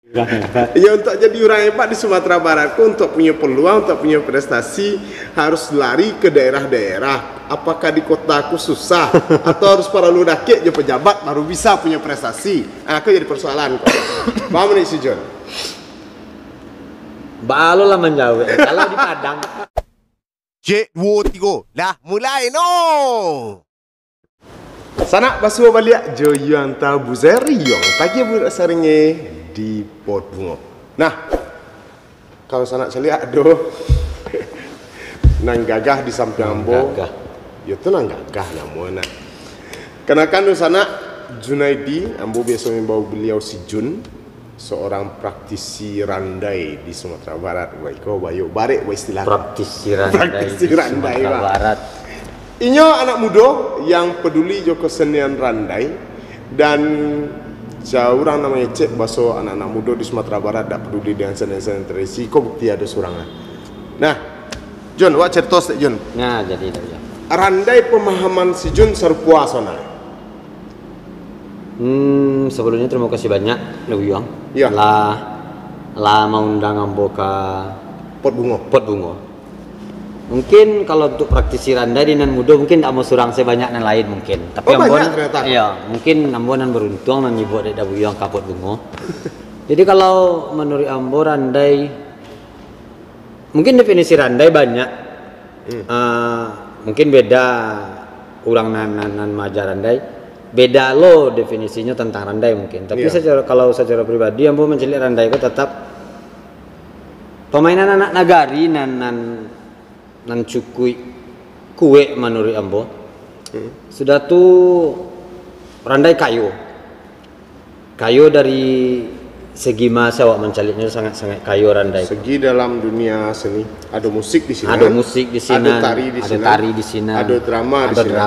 Ya, untuk jadi orang hebat di Sumatera Barat, untuk punya peluang, untuk punya prestasi harus lari ke daerah-daerah. Apakah di kota aku susah atau harus para ludake je pejabat baru bisa punya prestasi? Aku jadi persoalan kok. Paham nih si John? Balu lah menjawab. Kalau di Padang. Cek 2 3 dah mulai no. Sana basuh balik Joyuan tabu zeriong pagi budak seringnya di pot bunga. Nah, kalau sana saya lihat aduh nang gagah di samping ambo. Ya tu nang gagah namanya. Karena kan di sana Junaidi ambo biasa membawa beliau si Jun, seorang praktisi randai di Sumatera Barat. Baik kau bayu barek istilah Praktisi randai di Sumatera Barat. Inyo anak muda yang peduli jo kesenian randai dan orang namanya cek baso anak-anak muda di Sumatera Barat tak peduli dengan senian-senian tradisi. Kok bukti ada surangan. Nah, John, wak cerita sih John. Nah, jadi ya. Randai pemahaman si John serpua sona. Sebelumnya terima kasih banyak Lewi Yang. Ya. Lah mau undang ambo ke Pot bunga. Pot bunga. Mungkin kalau untuk praktisi randai di nan muda mungkin tak mau surang sebanyak nan lain mungkin. Tapi banyak ternyata. Iya, mungkin ambo nan beruntung nan nyebut ada buyang kapot bungo. Jadi kalau menurut ambo randai mungkin definisi randai banyak. Mungkin beda orang nan maja randai. Beda lo definisinya tentang randai mungkin. Tapi kalau secara pribadi ambo mencelik randai itu tetap permainan anak nagari nan cukui kue menurut ambo sudah tuh randai kayu dari segi masa awak mencaliknya sangat kayu randai Segi dalam dunia seni ada musik di sini, ada musik di sini, ada tari di sini, ada drama di sini,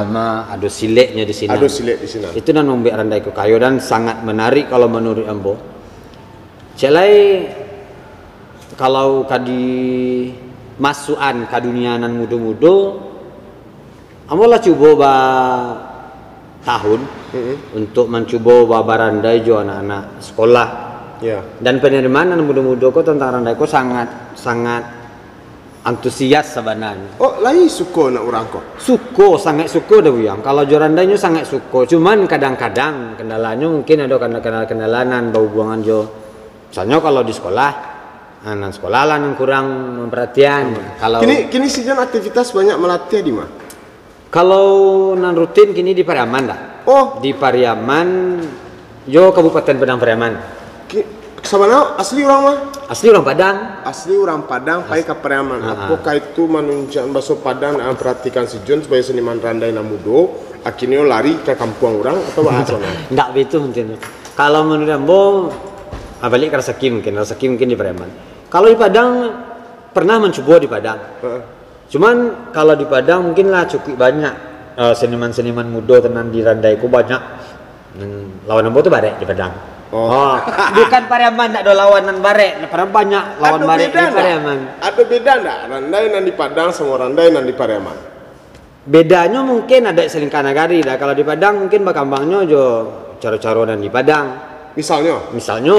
ada sileknya di sini, ada silek di sini. Itu nan membuat randai ku kayu dan sangat menarik kalau menurut ambo. Celai kalau kadi masukan ke dunia nan muda-muda ambo lah cuba ba tahun untuk mencoba ba randai jo anak-anak sekolah dan penerimaan nan muda-muda ko tentang randai ko sangat antusias sebenarnya. Oh, lai suko nak orang ko. Sangat suko dah buyang. Kalau jo randainya sangat suko. Cuman kadang-kadang kendalanya mungkin ada kendala nan bau buangan jo. Misalnya kalau di sekolah anak sekolah lah yang kurang memperhatian. Kalau kini sejen aktivitas banyak melatih di mana? Kalau nan rutin kini di Pariaman dah. Oh, di Pariaman, jo Kabupaten Padang Pariaman. Sabana asli orang mah? Asli orang Padang. Asli orang Padang, pai ke Pariaman. Apakah itu menunjukkan bahasa Padang perhatikan si John sebagai seniman randai namudo, akhirnya lari ke kampung orang atau bahasa? Enggak begitu mungkin. Kalau menurut ambo balik ke Rasaki mungkin di Pariaman. Kalau di Padang pernah mencoba di Padang. Cuman kalau di Padang mungkinlah cukup banyak seniman-seniman muda tenan di randai ku banyak. Lawan ambo tuh barek di Padang. Bukan Pariaman tak ada lawanan barek, pernah banyak lawan barek di Pariaman. Ada beda enggak randai nan di Padang sama randai nan di Pariaman? Bedanya mungkin ada selingkah nagari dah. Kalau di Padang mungkin bakambangnya jo cara-cara dan di Padang. Misalnya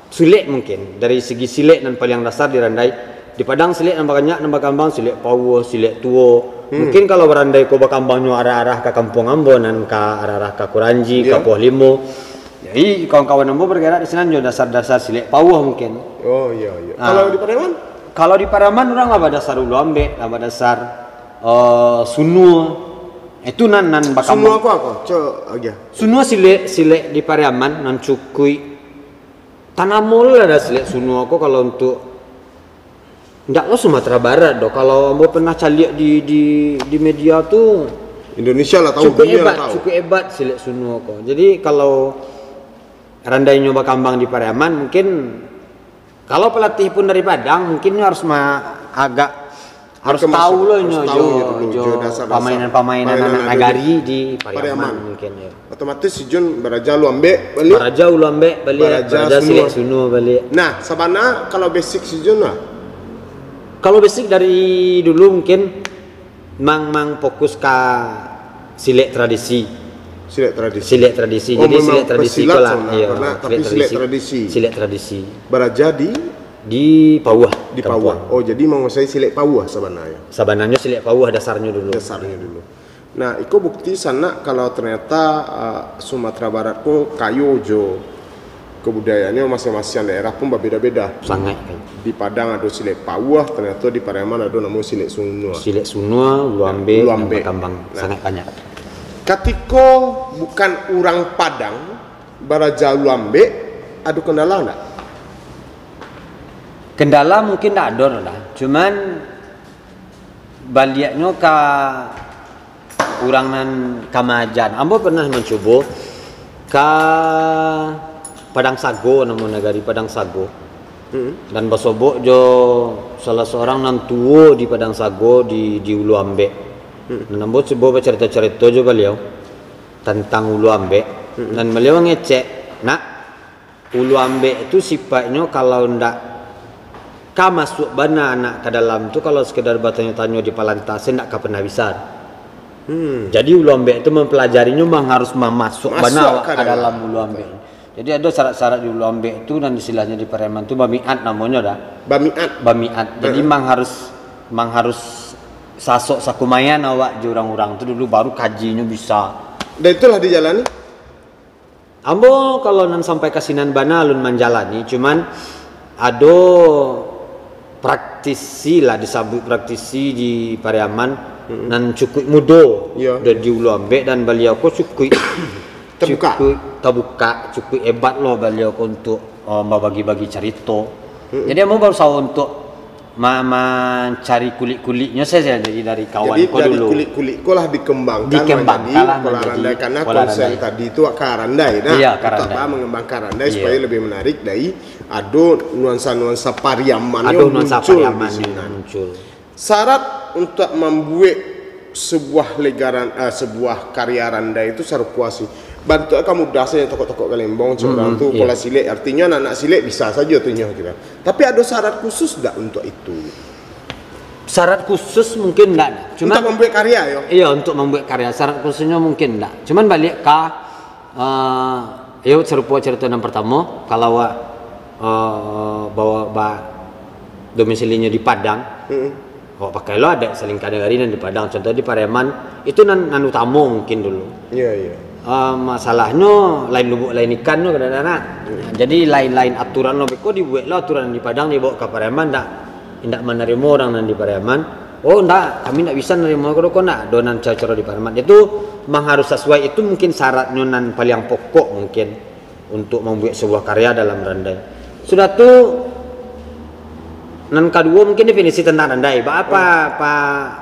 silek mungkin dari segi silek dan paling dasar di randai di Padang silek nambah banyak nambah kambang silek pawo silek tuo mungkin kalau berandai ko bakambangnya arah-arah ke kampung ambo dan ke arah-arah ke Kuranji ke Poh Limo jadi kawan-kawan ambo bergerak di sana jo dasar-dasar silek pawo mungkin. Iya. Kalau di Pariaman orang apa dasar ulu ambek apa dasar sunua itu nan bakambang sunua silek di Pariaman nan cukui tanamul ada silek sunua ko kalau untuk ndak lo Sumatera Barat do kalau ambo pernah caliak di media tuh Indonesia lah tahu cukup hebat silek sunua ko. Jadi kalau randai nyoba kambang di Pariaman mungkin kalau pelatih pun dari Padang mungkin harus harus tahu loh pamainan anak nagari di Pariaman mungkin ya. Otomatis si John baraja lu ambek balik silek sunu balik. Nah, sabana kalau basic si John lah. Kalau basic dari dulu mungkin mang fokus ke silek tradisi. Silet tradisi. Silet tradisi. Oh, Jadi memang silet tradisi pesilat itulah. sana, Iya, tapi silet tradisi. Silet tradisi. Baraja Di Pauah. di Pauah. Oh, jadi menguasai silet Pauah sebenarnya. Sebenarnya silet Pauah dasarnya dulu. Dasarnya dulu. Nah, itu bukti sana kalau ternyata Sumatera Barat kok kayu jo kebudayaannya masing-masing daerah pun berbeda-beda. Sangat kan. Di Padang ada silet Pauah, ternyata di Pariaman ada namanya silet Sunua. Silet Sunua, Luambe, Luambe. Kambang. Nah. Sangat banyak. Ketika bukan orang Padang, Baraja Luambe, ada kendala enggak? Kendala mungkin tak ada lah. Cuman baliknya ke orang nan Kamajan. Ambo pernah mencoba ke Padang Sago, nama negari Padang Sago. Dan basobok jo salah seorang nan tua di Padang Sago di Ulu Ambek. Dan ambo coba cerita-cerita jo beliau tentang Ulu Ambek. Dan beliau ngecek, nak Ulu Ambek itu sifatnya kalau ndak masuk bana anak ke dalam tu kalau sekedar bertanya-tanya di palantas ndak pernah bisa. Jadi Ulu Ambek itu mempelajarinya memang harus masuk bana ke dalam Ulu Ambek. Jadi ada syarat-syarat di Ulu Ambek itu dan istilahnya di Pariaman itu bamiat namanya dah. Bamiat. Jadi memang harus sasok sakumayan awak orang-orang itu dulu baru kajinya bisa. Dan itulah dijalani. Ambo kalau nan sampai kasinan bana alun menjalani, cuman ada praktisi lah disebut praktisi di Pariaman nan cukup muda dan di Ulu Ambek dan beliau ko cukup terbuka cukup hebat loh beliau untuk membagi-bagi cerita. Jadi mau berusaha untuk mencari kulit-kulitnya saya jadi dari kawan ko dulu. Jadi kulit-kulit ko lah dikembangkan pola randai karena konsep tadi itu karandai. Nah, iya, kita mengembang karandai supaya lebih menarik dari ada nuansa-nuansa Pariaman yang muncul. Syarat untuk membuat sebuah sebuah karya randai itu sarupuasi. Bantu kamu dasarnya tokok-tokok kalembong orang tu pola silet artinya anak silet bisa saja tuhnya kita. Tapi ada syarat khusus enggak untuk itu? Syarat khusus mungkin enggak. Cuma untuk membuat karya ya. Iya, untuk membuat karya syarat khususnya mungkin enggak. Cuman balik ke serupa cerita yang pertama kalau bawa domisilinya di Padang. Pakai lo ada selingkah negari dan di Padang. Contoh di Pariaman itu nan utama mungkin dulu. Iya. Masalahnya lain lubuk lain ikan no kadang-kadang. Jadi lain-lain aturan lo beko dibuat lo aturan di Padang dibawa ke Pariaman ndak menerima orang nan di Pariaman. Oh ndak, kami ndak bisa menerima kok ndak donan cara di Pariaman. Itu memang harus sesuai, itu mungkin syaratnya nan paling pokok mungkin untuk membuat sebuah karya dalam randai. Sudah tuh nan kedua mungkin definisi tentang randai. Apa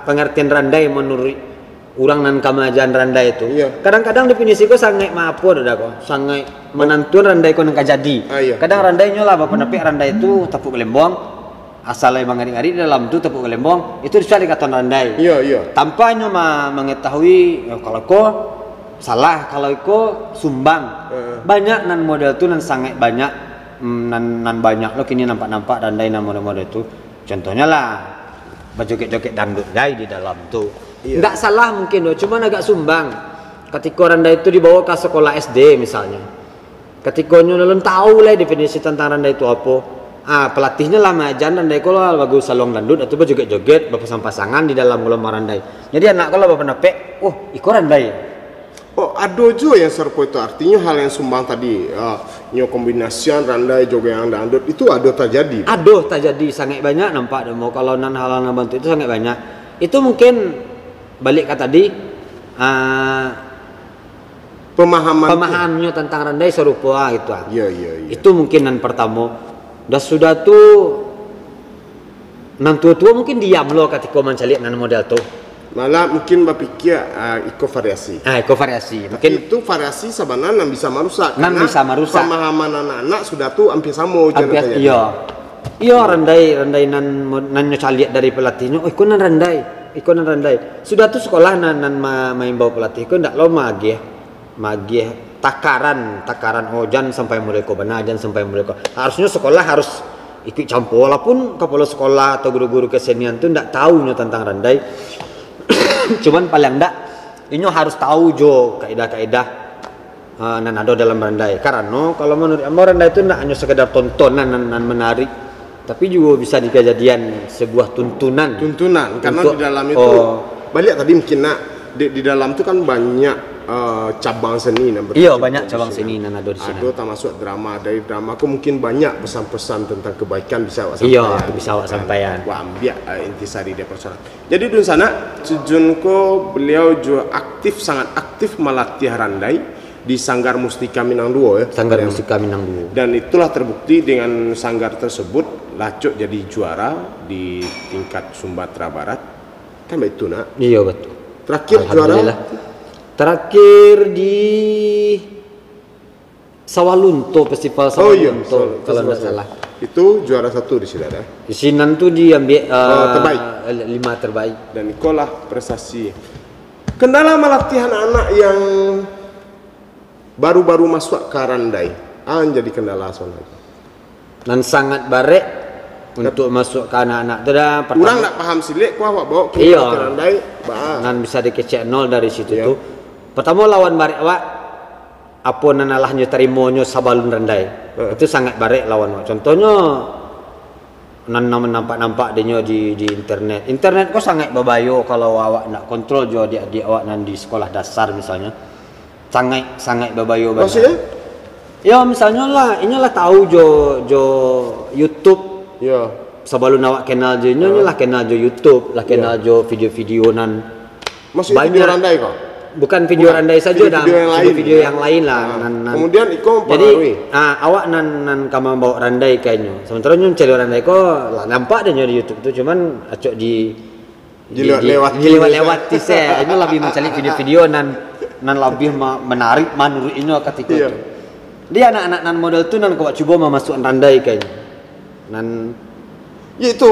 pengertian randai menurut orang nan kamajan randai itu? Kadang-kadang definisi ko sangat maafo dah kok. Sangat menantun randai ko nang kajadi. Kadang randainya lah bapak nepek randai itu tepuk gelembong. Asalnya mengari-ngari di dalam itu tepuk gelembong itu bisa dikatakan randai. Tampaknya mengetahui kalau ko salah, kalau ko sumbang. Banyak nan model itu nan sangat banyak nan banyak lo kini nampak randai nan model-model itu. Contohnya lah berjoget-joget dangdut guys di dalam tuh. Enggak salah mungkin loh, cuman agak sumbang. Ketika randai itu dibawa ke sekolah SD misalnya. Ketika nyolong tahu lah definisi tentang randai itu apa. Pelatihnya lah majan randai kalau bagus salong dangdut atau berjoget-joget berpasang-pasangan di dalam ulama randai. Jadi anak kalau bapak nepek, iko randai. Ada juga yang serupa itu artinya hal yang sumbang tadi nyo kombinasian randai joget yang dangdut itu ada terjadi. Ada terjadi sangat banyak nampak demo kalau nan hal yang bantu itu sangat banyak. Itu mungkin balik ke tadi pemahamannya tentang randai serupa gitu. Iya. Itu mungkin yang pertama. Dan sudah tuh nan tua-tua mungkin diam loh ketika mencari nan model tuh. Malah mungkin berpikir ikut variasi. Ikut variasi. Mungkin itu variasi sebenarnya nan bisa merusak. Pemahaman anak-anak sudah tuh hampir sama. Iya randai nan nyocaliat dari pelatihnya. Ikut nan randai. Sudah tuh sekolah nan main bawa pelatih. Ikut ndak lo magih takaran jangan sampai mulai ko benar jangan sampai mulai ko. Harusnya sekolah harus ikut campur walaupun kepala sekolah atau guru-guru kesenian tuh ndak tahu tentang randai. Cuman paling ndak ini harus tahu jo kaidah-kaidah nan ada dalam randai. Karena kalau menurut ambo randai itu tidak hanya sekedar tontonan nan menarik, tapi juga bisa dikejadian sebuah tuntunan. Tuntunan karena Untuk- di dalam itu balik tadi mungkin nak di dalam itu kan banyak cabang seni yang Iya, banyak cabang seni nan ada di sana. Ada termasuk drama. Dari drama aku mungkin banyak pesan-pesan tentang kebaikan bisa awak Iya, sampaikan. bisa awak sampaikan. Wah, ambil intisari dia persoalan. Jadi di sana Sujun ko beliau juga aktif, sangat aktif melatih randai di Sanggar Mustika Minang Duo ya. Sanggar Yang- Mustika Minang Duo. Dan itulah terbukti dengan sanggar tersebut Lacok jadi juara di tingkat Sumatera Barat. Kan begitu nak. Iya betul. Terakhir juara Alhamdulillah. Terakhir di Sawalunto, Festival Oh iya, Sawalunto kalau tidak salah. Itu juara 1 di sini ada. Di Sinan tuh diambil terbaik. 5 terbaik. Dan itulah prestasi. Kendala melatih anak-anak yang baru-baru masuk ke randai. Jadi kendala soalnya. Dan sangat barek untuk masuk ke anak-anak itu dah pertama. Kurang nak paham silik, kau awak bawa ke Iya. randai, bah. Dan bisa dikecek nol dari situ Iya. tuh. Pertama lawan barek awak apa nanalahnya terimonyo sabalun randai. Itu sangat barek lawan awak. Contohnya nampak dia di internet. Internet kok sangat bebayo kalau awak nak kontrol jo adik awak nan di sekolah dasar misalnya. Sangat bebayo banget. Maksudnya? Ya misalnya lah, inilah tahu jo YouTube Ya. sebelum awak kenal jo lah kenal jo YouTube, lah kenal jo video-video nan Maksudnya video randai kau? bukan video randai saja dah, Video yang lain. video yang lain lah. Kemudian iko Jadi mempengaruhi. awak nan kamu bawa randai kayaknya. Sementara nyun cari randai ko lah nampak dia di YouTube tu cuman acok dilewati saya. Ini lebih mencari video-video nan lebih menarik menurut ini ketika Iya. itu. Dia anak-anak nan model tu nan kau cuba memasukkan randai kayaknya. Nan Ya itu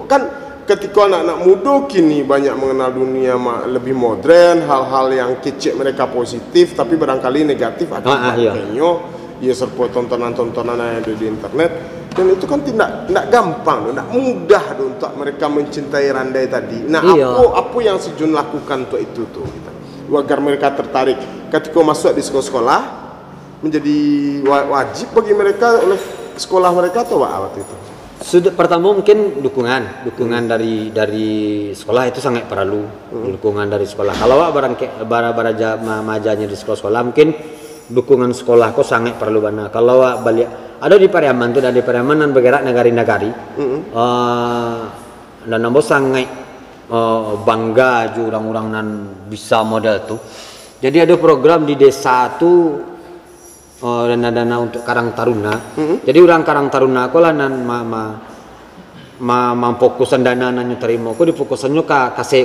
kan ketika anak-anak muda kini banyak mengenal dunia lebih modern, hal-hal yang kecil mereka positif tapi barangkali negatif Iya. akibatnya ya serta tontonan-tontonan yang ada di internet, dan itu kan tidak gampang, tidak mudah untuk mereka mencintai randai tadi. Nah, Iya. apa yang Sejun lakukan untuk itu tuh gitu, agar mereka tertarik ketika masuk di sekolah menjadi wajib bagi mereka oleh sekolah mereka atau waktu itu? Sudut pertama mungkin dukungan dari sekolah itu sangat perlu. Dukungan dari sekolah. Kalau awak baraja majanya di sekolah mungkin dukungan sekolah kok sangat perlu banget. Kalau awak balik ada di Pariaman tuh, di Pariaman dan bergerak negari-negari. Dan nambah sangat bangga juga orang-orang nan bisa model tuh. Jadi ada program di desa tuh dana-dana untuk Karang Taruna. Jadi orang Karang Taruna aku lah nan fokusan dana nan terima aku difokusannya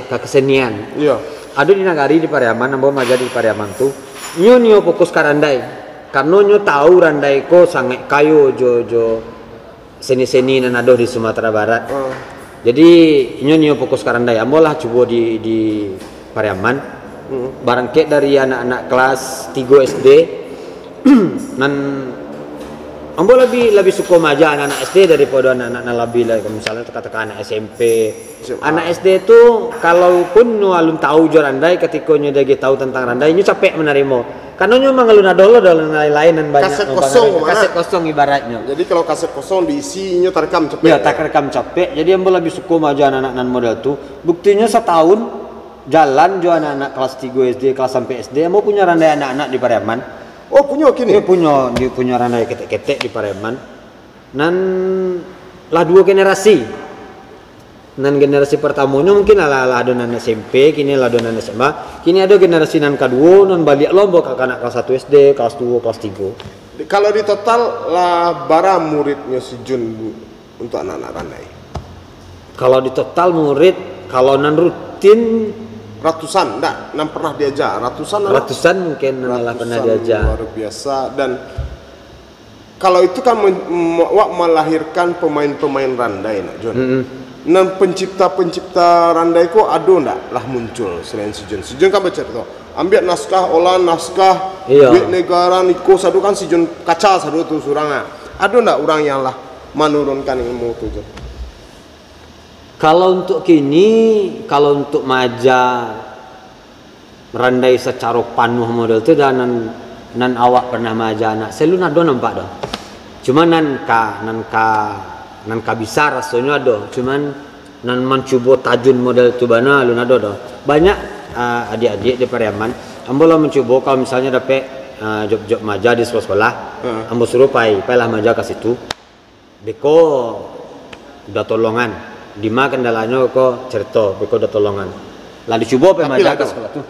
ke kesenian. Iya. Ada di nagari di Pariaman, nambah maja di Pariaman tuh. Nyo fokus ke randai. Karena nyo tahu randai ko sangat kayo jo seni-seni nan ada di Sumatera Barat. Jadi nyo fokus ke randai. Ambolah coba di Pariaman. Barangkit dari anak-anak kelas 3 SD. Nan ambo lebih suka maja anak-anak SD daripada anak-anak lebih lah, misalnya katakan anak SMP. Anak SD itu kalaupun nu alun tahu jo randai, ketika nyu dia tahu tentang randai nyu capek menerima. Karena nyu mangalun dolo dalam lain dan banyak kaset kosong ibaratnya. Jadi kalau kaset kosong diisinya terekam cepet. Ya, tak rekam capek. Jadi ambo lebih suka maja anak-anak model tuh. Buktinya setahun jalan jo anak-anak kelas 3 SD, kelas sampai SD ambo punya randai anak-anak di Pariaman. Oh punya kini? Dia punya randai ketek-ketek di Pariaman. Nan lah 2 generasi. Nan generasi pertamanya mungkin lah adonan SMP, kini lah adonan SMA. Kini ada generasi nan kedua nan balik lombok ke anak kelas 1 SD, kelas 2, kelas 3. Kalau di total lah bara muridnya Sejun Bu untuk anak-anak randai. Kalau di total murid, kalau nan rutin Ratusan, enggak, nan pernah diajar, ratusan mungkin lah pernah diajar. Luar biasa. Dan kalau itu kan melahirkan pemain-pemain randai nak John. Nan pencipta randai kok ada enggak lah muncul selain Sejun. Sejun kan baca tuh. Ambil naskah, olah naskah, duit negara niko sadu kan Sejun kaca sadu tuh suranga. Ada enggak orang yang lah menurunkan ilmu tuh John? Kalau untuk maja randai secara panuh model itu dan nan awak pernah maja anak selu nado nampak dah. Cuman nan ka bisa rasanya ada. Cuman nan mencoba tajun model tu bana lu nado dah. Banyak adik-adik di Pariaman ambo lah mencoba kalau misalnya dapat job-job maja di sekolah, ambo suruh lah maja ke situ. Beko udah tolongan. Di mana kendalanya kok cerita, beko udah tolongan. Lah dicoba pai maja ke sekolah tu.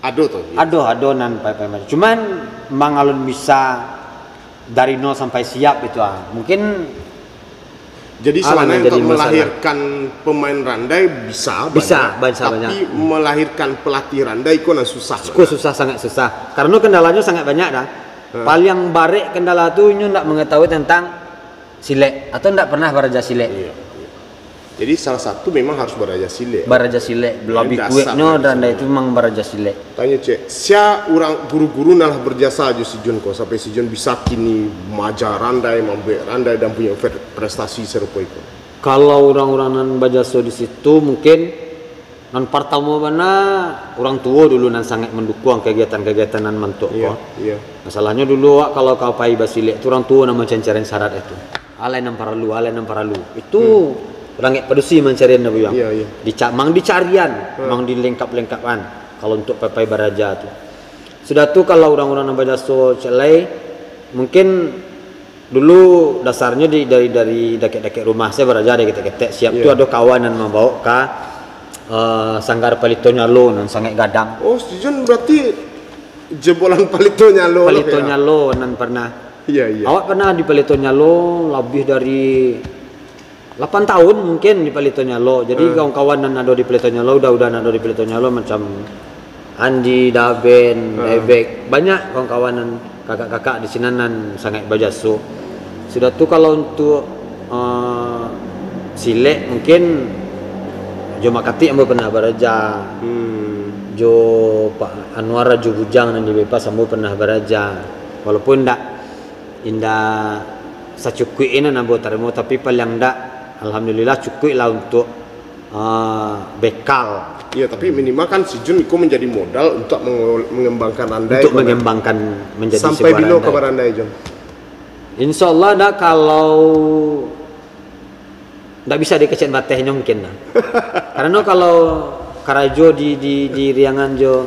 Ado nan pai maja. Cuman mang alun bisa dari nol sampai siap itu Mungkin jadi sebenarnya untuk melahirkan pemain randai bisa banyak, tapi melahirkan pelatih randai itu susah. Sangat susah. Karena kendalanya sangat banyak dah. Paling barek kendala tu nyu ndak mengetahui tentang silek atau ndak pernah beraja silek. Iya. Jadi salah satu memang harus beraja silek. Beraja silek, lebih kuatnya randai itu memang beraja silek. Tanya cek, sia orang guru-guru nalah berjasa aja si Jun kok sampai si Jun bisa kini maja randai, membuat randai dan punya prestasi serupa itu. Kalau orang-orang nan berjasa di situ mungkin nan pertama mana orang tua dulu nan sangat mendukung kegiatan-kegiatan nan mentuk kok. Iya. Masalahnya dulu kalau kau pai basilek tu orang tua nama mencari syarat itu. Alai nam paralu. Itu orang pedusi mencari nabi yang. Iya. Mang dicarian, mang dilengkap-lengkapan. Kalau untuk papai baraja tu. Sudah tu kalau orang-orang yang berjasa celai mungkin dulu dasarnya dari deket-deket rumah saya beraja dari ketek-ketek siap tu ada kawan yang membawa ke Sanggar Palito Nyalo nan sangat gadang. Oh, Jun berarti jebolan Palito Nyalo. Palito Nyalo nan pernah. Iya. Awak pernah di Palito Nyalo lebih dari 8 tahun mungkin di Palito Nyalo. Jadi kawan-kawan nan ada di Palito Nyalo udah ada di Palito Nyalo macam Andi, Daben, Ebek, banyak kawan-kawan kakak-kakak di sini nan sangat berjasa. Sudah tu kalau untuk silek mungkin Jo Makati ambo pernah beraja. Jo Pak Anwar Jo Bujang nan di Bepas ambo pernah beraja. Walaupun indah secukui ini ambo terima tapi paling ndak alhamdulillah cukup lah untuk bekal. Iya, tapi minimal kan si Jun itu menjadi modal untuk mengembangkan randai. Untuk mengembangkan menjadi sampai bila kabar randai Jun? Insya Allah dah kalau ndak bisa dikecek batehnya mungkin dah. Karena kalau karajo di riangan jo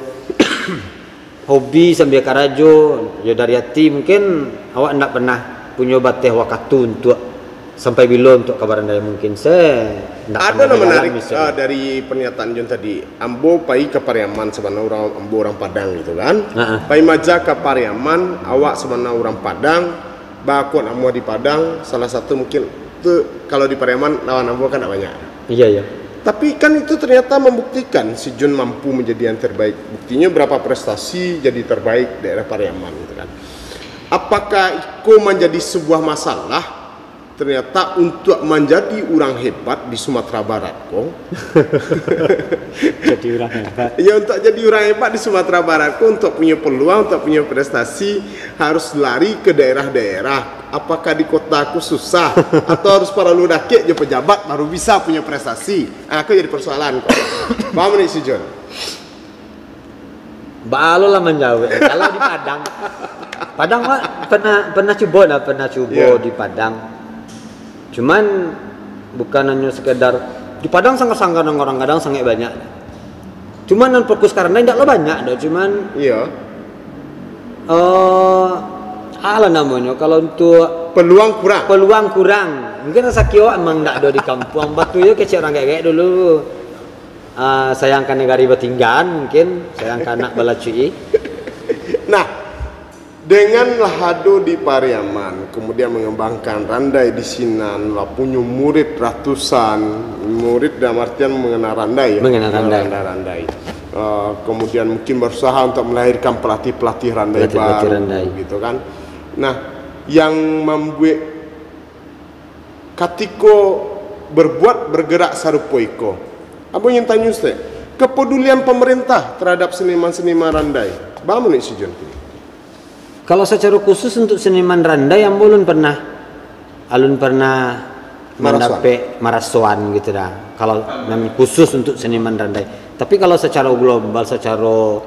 hobi sambil karajo jo dari hati mungkin awak ndak pernah punya bateh waktu untuk sampai bila untuk kabar randai mungkin saya ada nama menarik dari pernyataan Jun tadi. Ambo pai ke Pariaman sebenarnya orang Padang gitu kan. Pai maja ke Pariaman, awak sebenarnya orang Padang, bakon ambo di Padang, salah satu mungkin itu kalau di Pariaman lawan ambo kan banyak. Iya. Tapi kan itu ternyata membuktikan si Jun mampu menjadi yang terbaik. Buktinya berapa prestasi jadi terbaik daerah Pariaman gitu kan. Apakah itu menjadi sebuah masalah? Ternyata untuk menjadi orang hebat di Sumatera Barat kok. Jadi orang hebat. Ya, untuk jadi orang hebat di Sumatera Barat kok untuk punya peluang, untuk punya prestasi harus lari ke daerah-daerah. Apakah di kota aku susah atau harus para ludake je pejabat baru bisa punya prestasi? Aku jadi persoalan kok. Paham nih si John? Balo lah menjawab. Kalau di Padang pernah coba di Padang. Cuman bukan hanya sekedar di Padang sangat-sangat orang kadang sangat banyak. Cuman non fokus karena tidak lo banyak dah. Cuman ala namanya kalau untuk peluang kurang. Mungkin sakio emang tidak ada di kampung. Batu yo kecil orang kayak dulu. Sayangkan negari Batinggan mungkin sayangkan anak balacui. Nah, dengan lahado di Pariaman, kemudian mengembangkan randai di Sinan, lah punya murid ratusan, murid dalam artian mengenal randai ya. Mengenal randai. Kemudian mungkin berusaha untuk melahirkan pelatih randai baru, gitu kan. Nah, yang membuat katiko bergerak sarupoiko. Apa yang tanya Ustaz? Kepedulian pemerintah terhadap seniman-seniman randai. Bagaimana si John? Kalau secara khusus untuk seniman randai yang alun pernah mendapat marasuan gitu dah. Kalau memang khusus untuk seniman randai. Tapi kalau secara global, secara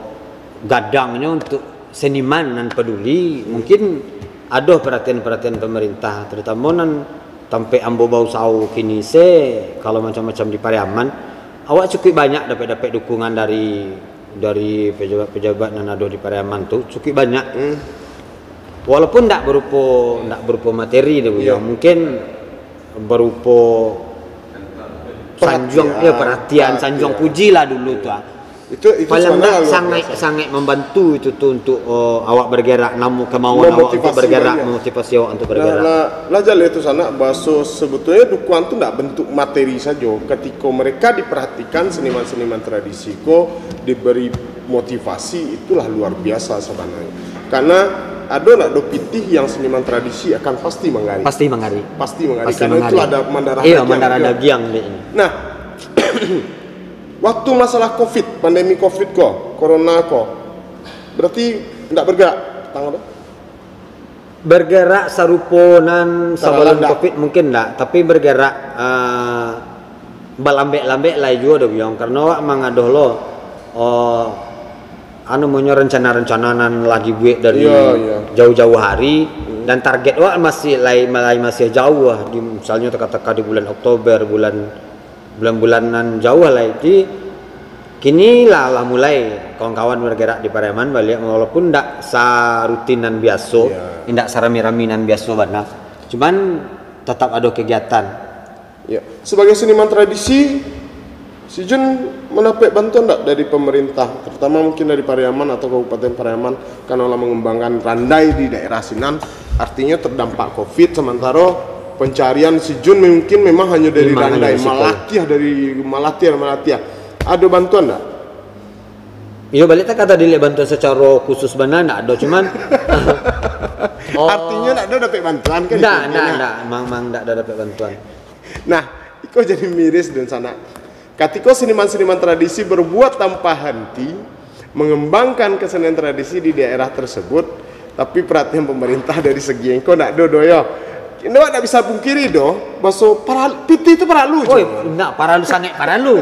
gadangnya untuk seniman nan peduli mungkin ada perhatian-perhatian pemerintah terutama nan sampai ambo bau sau kini kalau macam-macam di Pariaman awak cukup banyak dapat dukungan dari pejabat-pejabat nan ada di Pariaman tuh cukup banyak. Walaupun tidak berupa materi deh, mungkin berupa perhatian sanjung puji lah dulu tuh. Itu paling enggak sangat membantu itu tuh untuk awak bergerak, namun kemauan awak untuk bergerak, memotivasi awak untuk bergerak. Lah jalan itu sana bahasa sebetulnya dukungan itu tidak bentuk materi saja. Ketika mereka diperhatikan seniman-seniman tradisi kok diberi motivasi, itulah luar biasa sebenarnya. Karena ada nak pitih yang seniman tradisi akan pasti mengari. Pasti mengari karena itu ada mendarah daging. Iya, mendarah daging ini. Nah, waktu masalah Covid, pandemi Covid corona berarti tidak bergerak tanggal bergerak saruponan sebelum Covid mungkin enggak, tapi bergerak balambek-lambek lah juga bilang karena wak mangadoh lo punya rencana-rencana lagi buat dari jauh-jauh hari dan target wak masih jauh misalnya teka-teka di bulan Oktober bulan-bulanan jauh lah jadi kini lah mulai kawan-kawan bergerak di Pariaman balik walaupun tidak sarutinan biasa tidak sarami-raminan biasa banget cuman tetap ada kegiatan sebagai seniman tradisi si Jun mendapat bantuan tidak dari pemerintah terutama mungkin dari Pariaman atau Kabupaten Pariaman karena mengembangkan randai di daerah Sinan artinya terdampak Covid sementara pencarian si Jun mungkin memang hanya dari randai Malatya ada bantuan enggak? Iya balik tak kata dilihat bantuan secara khusus benar enggak ada cuman artinya enggak ada dapat bantuan kan? Enggak, memang enggak ada dapat bantuan. Nah, itu jadi miris dan sana. Ketika seniman-seniman tradisi berbuat tanpa henti mengembangkan kesenian tradisi di daerah tersebut, tapi perhatian pemerintah dari segi engkau enggak ada ya. Ini enggak bisa pungkiri piti itu paralu. Enggak, paralu sangat paralu.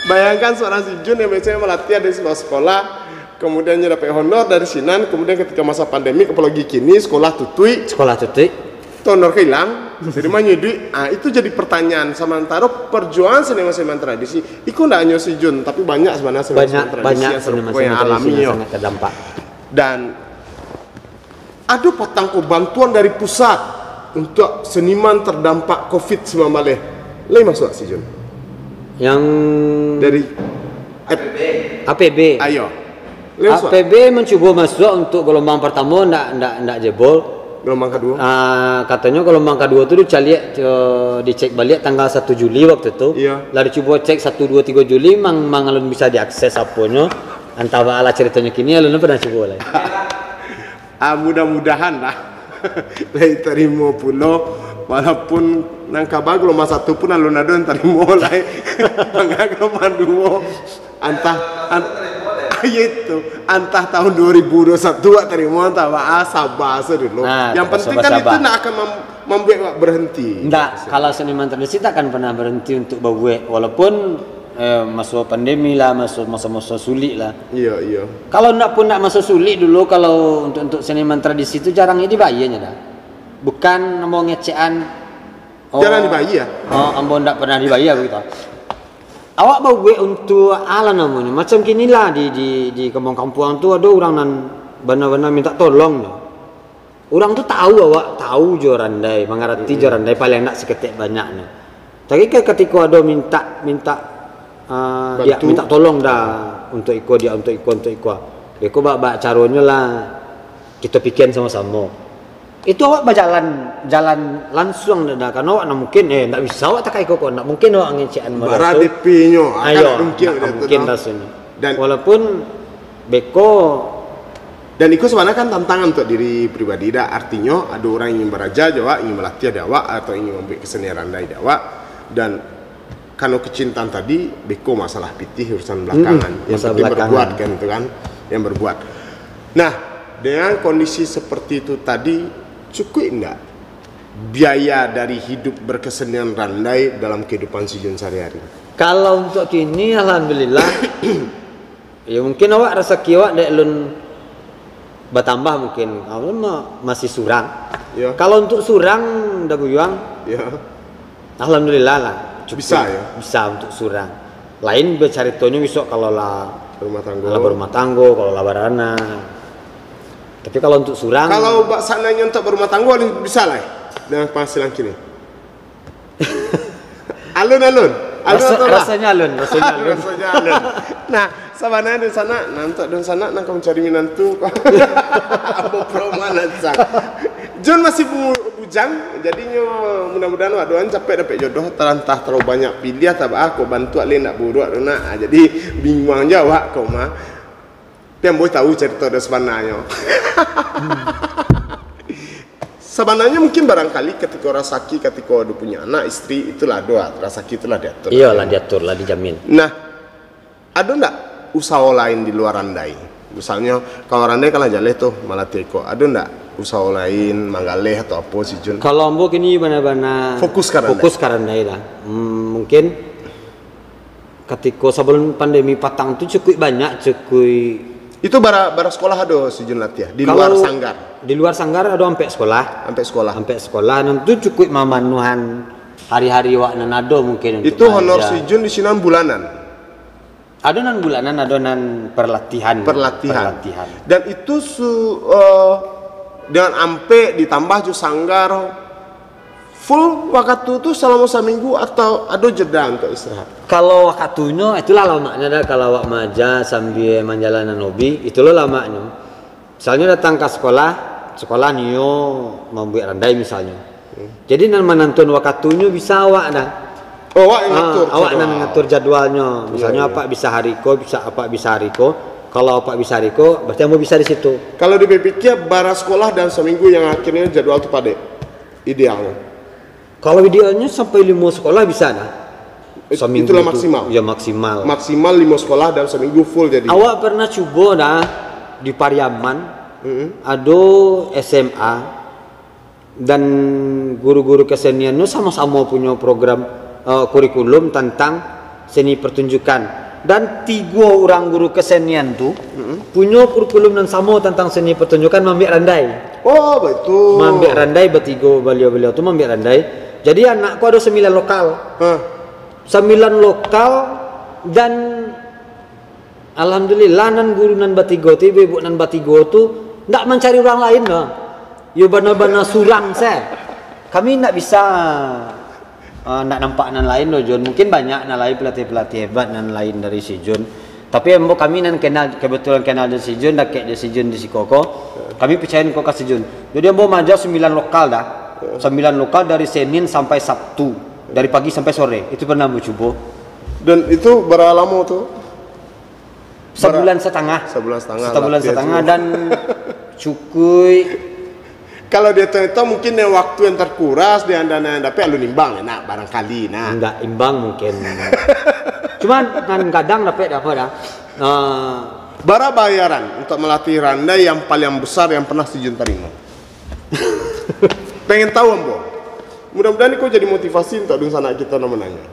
Bayangkan seorang si Jun yang biasanya melatih di sebuah sekolah, kemudian dapat honor dari Sinan, kemudian ketika masa pandemi, apalagi kini sekolah tutui, honor hilang, jadi menyedih. Itu jadi pertanyaan. Sementara perjuangan seniman-seniman tradisi, itu tidak hanya si Jun, tapi banyak sebenarnya seniman tradisi yang alami sangat terdampak. Dan ada petangku bantuan dari pusat untuk seniman terdampak COVID-19. Lain masuk si Jun. Yang dari APB. Ayo. APB mencoba masuk untuk gelombang pertama ndak jebol. Gelombang kedua. Katanya gelombang kedua itu dicek balik tanggal 1 Juli waktu itu. Iya. Lalu coba cek 1 2 3 Juli alun bisa diakses apanya. Antara ala ceritanya kini alun pernah coba lah. Mudah-mudahan lah. Lai terima pulau walaupun nangkaba gelombang 1 pun alun ada yang terima lah. Bangga gelombang 2 antah tahun 2021 terima entah sabar dulu. Yang penting kan itu nak akan membuat berhenti. Enggak, kalau seniman tradisi tak akan pernah berhenti untuk berbuat walaupun masuk pandemi lah, masuk masa-masa sulit lah. Iya. Kalau nak masa sulit dulu kalau untuk seniman tradisi itu jarangnya dibayarnya dah. Bukan mau ngecean. Jarang dibayar. Ambo ndak pernah dibayar begitu. Awak bau gue untuk ala namanya macam kinilah di kampung-kampungan tu ada orang nan benar-benar minta tolong no. Orang tu tahu tahu jorandai mengerti jorandai paling nak seketik banyak no. Tapi ketika ada minta dia minta tolong dah untuk ikut dia untuk ikut. Iko bak caranya lah kita pikirin sama-sama. Itu awak jalan langsung dah karena awak nak mungkin tak bisa awak tak ikut nak mungkin awak ngecean bara DP-nyo mungkin rasanya dan walaupun beko dan itu sebenarnya kan tantangan untuk diri pribadi dah artinya ada orang yang ingin beraja Jawa ingin melatih Jawa atau ingin membuat kesenian randai Jawa dan kalau kecintaan tadi beko masalah pitih urusan belakangan yang penting berbuat kan itu kan yang berbuat. Nah dengan kondisi seperti itu tadi cukup enggak biaya dari hidup berkesenian randai dalam kehidupan si Jun sehari-hari? Kalau untuk kini alhamdulillah ya mungkin awak rezeki awak dek lun bertambah mungkin kalau masih surang. Ya. Kalau untuk surang udah buyuang, Ya. alhamdulillah lah. Cukup. Bisa ya? Bisa untuk surang. Lain bercaritonya besok kalau lah Rumah tangga. berumah tangga, kalau lah barana. Tapi kalau untuk surang, Kalau Mbak sananya untuk berumah tangga bisa lah dengan penghasilan kini. Alun-alun. rasanya alun. Rasanya alun. Nah, sabana di sana, nanti di sana nak mencari minantu. Apa perumahan sang. John masih bujang, jadinya mudah-mudahan waduan capek dapat jodoh terantah terlalu banyak pilih atau aku bantu alin nak buruk nak. Jadi bingung jawab kau mah. Pian boy tahu cerita dari sebenarnya. Sebenarnya mungkin barangkali ketika orang sakit, ketika ada punya anak, istri, itulah doa. Rasaki itulah diatur. Iyalah diatur lah, dijamin. Nah, ada enggak usaha lain di luar Randai? Misalnya, kalau Randai kan aja tuh malah teko. Ada enggak usaha lain, manggaleh atau apa sih Jun? Kalau ambo kini benar-benar Fokus ke Randai. Fokus ke Randai lah. Mungkin ketika sebelum pandemi patang itu cukup banyak, Itu bara sekolah ada si Jun latih di luar sanggar. Di luar sanggar ada sampai sekolah. Sampai sekolah. Dan itu cukup mamanuhan hari-hari wak nanado mungkin. Itu honor si Jun di sini bulanan. Adonan bulanan, adonan perlatihan. Dan itu dengan ampe ditambah ju sanggar full waktu itu selama seminggu atau ada jeda untuk istirahat? Kalau waktunya itulah lamanya dah. Kalau wak maja sambil menjalanan hobi itulah lamanya. Misalnya datang ke sekolah nio membuat Randai misalnya. Jadi nan menentukan waktunya bisa awak dah. Oh, awak yang ngatur. Awak yang mengatur jadwalnya. Misalnya apa bisa hariko, apa bisa hariko. Kalau apa bisa hariko, berarti kamu bisa di situ. Kalau di BPK bara sekolah dan seminggu yang akhirnya jadwal itu pada idealnya. Kalau idealnya sampai 5 sekolah bisa dah. Seminggu Itulah itu, maksimal. Ya maksimal. Maksimal 5 sekolah dan seminggu full jadi. Awak pernah coba dah di Pariaman, ada SMA dan guru-guru keseniannya sama-sama punya program kurikulum tentang seni pertunjukan. Dan 3 orang guru kesenian tuh punya kurikulum yang sama tentang seni pertunjukan Mambiak Randai. Oh betul. Mambiak Randai bertiga beliau tuh Mambiak Randai. Jadi anakku ada 9 lokal. 9 lokal dan alhamdulillah nan guru nan batigo tu ibu nan batigo tu ndak mencari orang lain lah. Yo bana-bana surang saya. Kami ndak bisa ndak nampak nan lain loh John. Mungkin banyak nan lain pelatih-pelatih hebat nan lain dari si John. Tapi kami nan kebetulan kenal dengan si John, dak kek si John di si Koko. Kami percayain kok si John. Jadi ambo maja 9 lokal dah. 9 lokal dari Senin sampai Sabtu, dari pagi sampai sore. Itu pernah ambo coba. Dan itu berapa lama tuh? Sebulan setengah. Sebulan setengah dan cukuy. Kalau dia itu mungkin yang waktu yang terkuras dia dana tapi alun imbang enak barangkali nah. Enggak imbang mungkin. Cuman kadang dapat apa dah. Bara bayaran untuk melatih Randai yang paling besar yang pernah si Jun terima. Pengen tahu ambo. Mudah-mudahan kau jadi motivasi untuk dung sana kita namanya.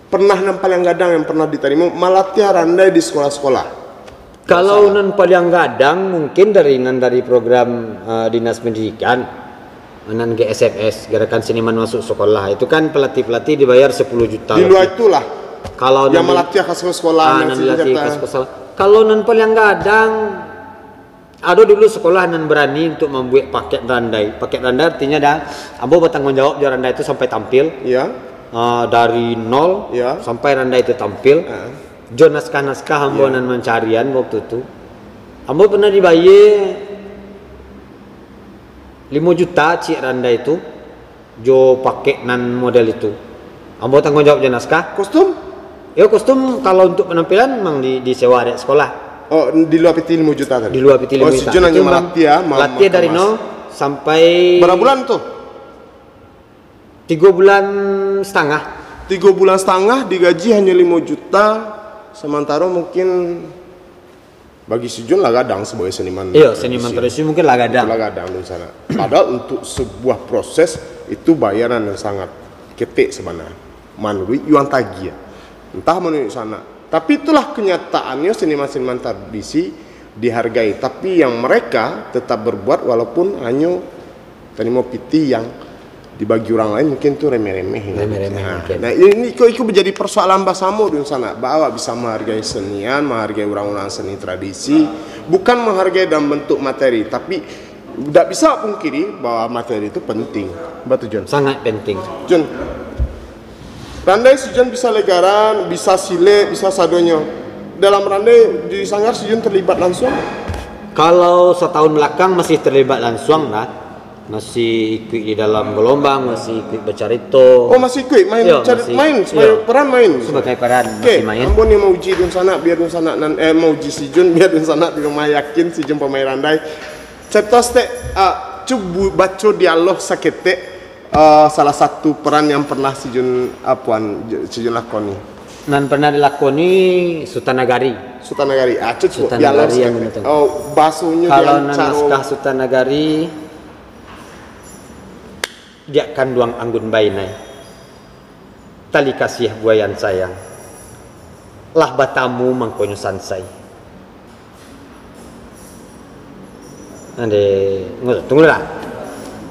Pernah yang paling gadang yang pernah diterima melatih Randai di sekolah-sekolah. Kalau nan paling gadang mungkin dari program Dinas Pendidikan nan GSMS Gerakan Seniman Masuk Sekolah itu kan pelatih dibayar 10 juta. Di luar itulah. Kalau yang melatih ke sekolah Kalau nan paling gadang ada dulu sekolah nan berani untuk membuat paket Randai. Paket Randai artinya dah ambo bertanggung jawab di Randai itu sampai tampil. Ya. Dari nol sampai Randai itu tampil. Jon naskah ambo nan mencarian waktu itu. Ambo pernah dibayar 5 juta cik Randai itu. Jo pakai nan model itu. Ambo tanggung jawab jon naskah. Kostum? Ya kostum kalau untuk penampilan memang disewa dari sekolah. Oh, di luar PT 5 juta tadi? Di luar PT 5 juta. Oh, si Jun hanya melatih ya? Melatih dari nol sampai... Berapa bulan tuh? 3 bulan setengah. 3 bulan setengah digaji hanya 5 juta. Sementara mungkin bagi si Jun lah gadang sebagai seniman. Iya, seniman tradisi mungkin lah gadang. Lah gadang di sana. Padahal untuk sebuah proses itu bayaran yang sangat ketik sebenarnya. Melalui yuan tagih ya. Entah menuju sana. Tapi itulah kenyataannya seniman-seniman tradisi dihargai. Tapi yang mereka tetap berbuat walaupun hanya tadi mau piti yang dibagi orang lain mungkin tuh remeh-remeh. Nah ini kok menjadi persoalan bahasamu di sana, bahwa bisa menghargai senian, menghargai orang-orang seni tradisi, bukan menghargai dalam bentuk materi, tapi tidak bisa pungkiri bahwa materi itu penting. Betul John? Sangat penting. John, randai si John bisa legaran, bisa sile, bisa sadonya. Dalam randai di Sanggar si John terlibat langsung? Kalau setahun belakang masih terlibat langsung lah. Masih ikut di dalam gelombang, masih ikut bercarito. Oh masih ikut main, sebagai peran main. Sebagai peran masih main. Ambon yang mau uji dun sana biar dun sana mau uji si Jun biar dun sana di rumah yakin si Jun pemain randai. Cetos teh coba baca dialog sakete salah satu peran yang pernah si Jun lakoni. Nan pernah dilakoni Sutanagari. Sutanagari. Coba dialog yang basuhnya kalau naskah Sutanagari dia kanduang anggun bainai tali kasih buayan sayang lah batamu mangkonyo sansai. Ade tunggu lah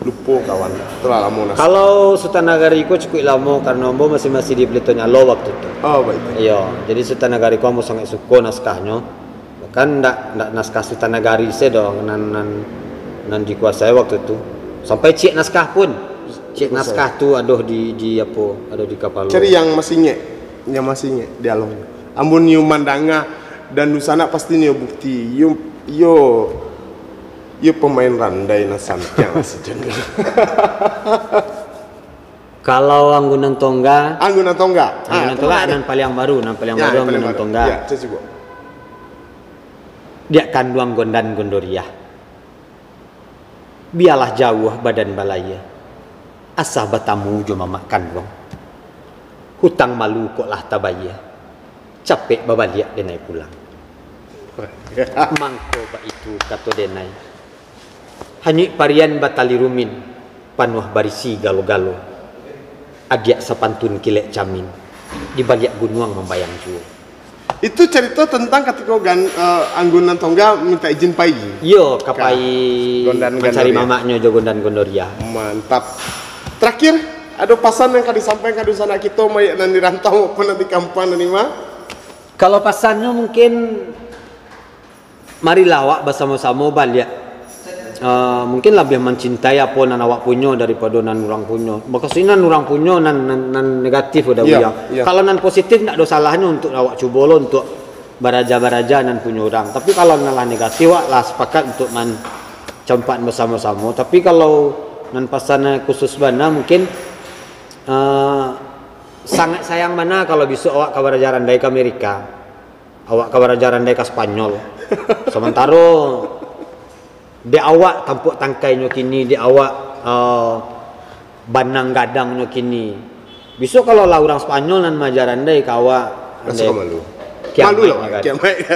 lupa kawan telah lama kalau Sutanagari ko cukup lama karena ambo masih di Pelitonya lo waktu itu. Oh baik. Iya, jadi Sutanagari ko ambo sangat suka naskahnya, kan ndak naskah Sutanagari se dong nan dikuasai waktu itu sampai cek naskah pun. Cek naskah tu aduh di apa? Aduh di kapal. Cari yang masih nyek dialog. Amun nyu mandanga dan nusana pasti nyu bukti. Yo pemain randai na sampiang si John. Kalau Anggunan Tongga nan paling baru Anggunan Tongga. Ya, coba. Dia kanduang gondan gondoriah. Biarlah jauh badan balaya. Asah batamu jo mamakan dong. Hutang malu kok lah tabaya. Capek babaliak denai pulang. Mangko ba itu kato denai. Hanyik parian batali rumin. Panuh barisi galo-galo. Adiak sapantun kilek camin. Di baliak gunung membayang juo. Itu cerita tentang ketika Anggunan Tongga minta izin pai. Yo kapai mencari mamaknya jo gondan gondoria. Mantap. Terakhir, ada pesan yang akan disampaikan di sana kita mayak nanti rantau maupun nanti kampung nanti mah. Kalau pesannya mungkin mari lawak bersama-sama balik. Mungkin lebih mencintai apa nan awak punya daripada nan orang punya. Bakasih nan orang punya nan negatif udah yeah. Kalau nan positif tidak ada salahnya untuk awak coba lo untuk baraja-baraja nan punya orang. Tapi kalau nan negatif awak lah sepakat untuk man campak bersama-sama. Tapi kalau nan pasana khusus bana mungkin sangat sayang mana kalau bisa awak kabaraja randai ke Amerika, awak kabaraja randai ke Spanyol. Sementara di awak tampuk tangkainya kini, di awak banang gadangnya kini. Bisa kalau lah orang Spanyol nan majarandai ke awak malu. Malu lah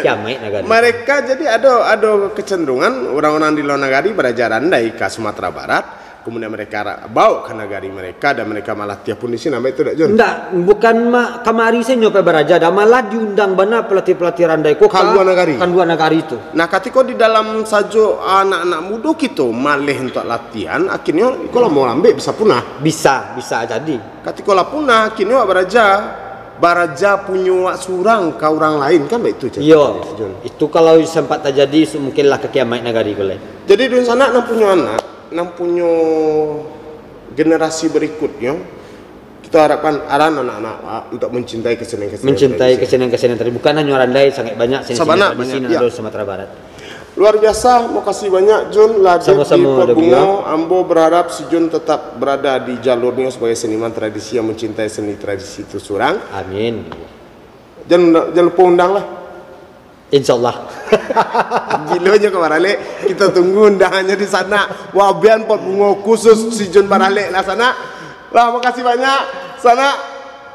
kiamai negara. Mereka jadi ada kecenderungan orang-orang di luar negara berajarandai ke Sumatera Barat. Kemudian mereka bawa ke negara mereka dan mereka malah tiap pun di sini nama itu tak John? Enggak, bukan kamari saya nyoba beraja, dah malah diundang bana pelatih-pelatih randai kok kan dua negara itu. Nah, ketika di dalam sajo anak-anak muda kita malih untuk latihan, akhirnya kalau mau lambe bisa punah. Bisa jadi. Ketika lah punah, akhirnya baraja punya surang ke orang lain kan itu John? Iya, itu kalau sempat terjadi mungkinlah kekiamat negara boleh. Jadi di sana punya anak. Punya generasi berikutnya kita harapkan anak-anak untuk mencintai kesenian tadi bukan hanya randai sangat banyak seni di sini ada Sumatera Barat. Luar biasa, mau kasih banyak Jun Ladir di Podbungo. Ambo berharap si Jun tetap berada di jalurnya sebagai seniman tradisi yang mencintai seni tradisi itu surang. Amin. Jangan lupa undang lah. Insyaallah. Gilonya ke Barale, kita tunggu undangannya di sana. Wabian Podbungo khusus si Jun Barale lah sana. Lah makasih banyak. Sana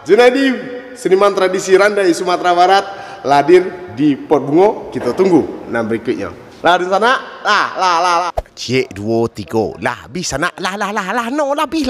Junaidi, seniman tradisi randai Sumatera Barat, Ladir di Podbungo. Kita tunggu nah berikutnya. Lah di sana. Lah. Cik 2 3. Lah habis sana. Lah. No, lebih.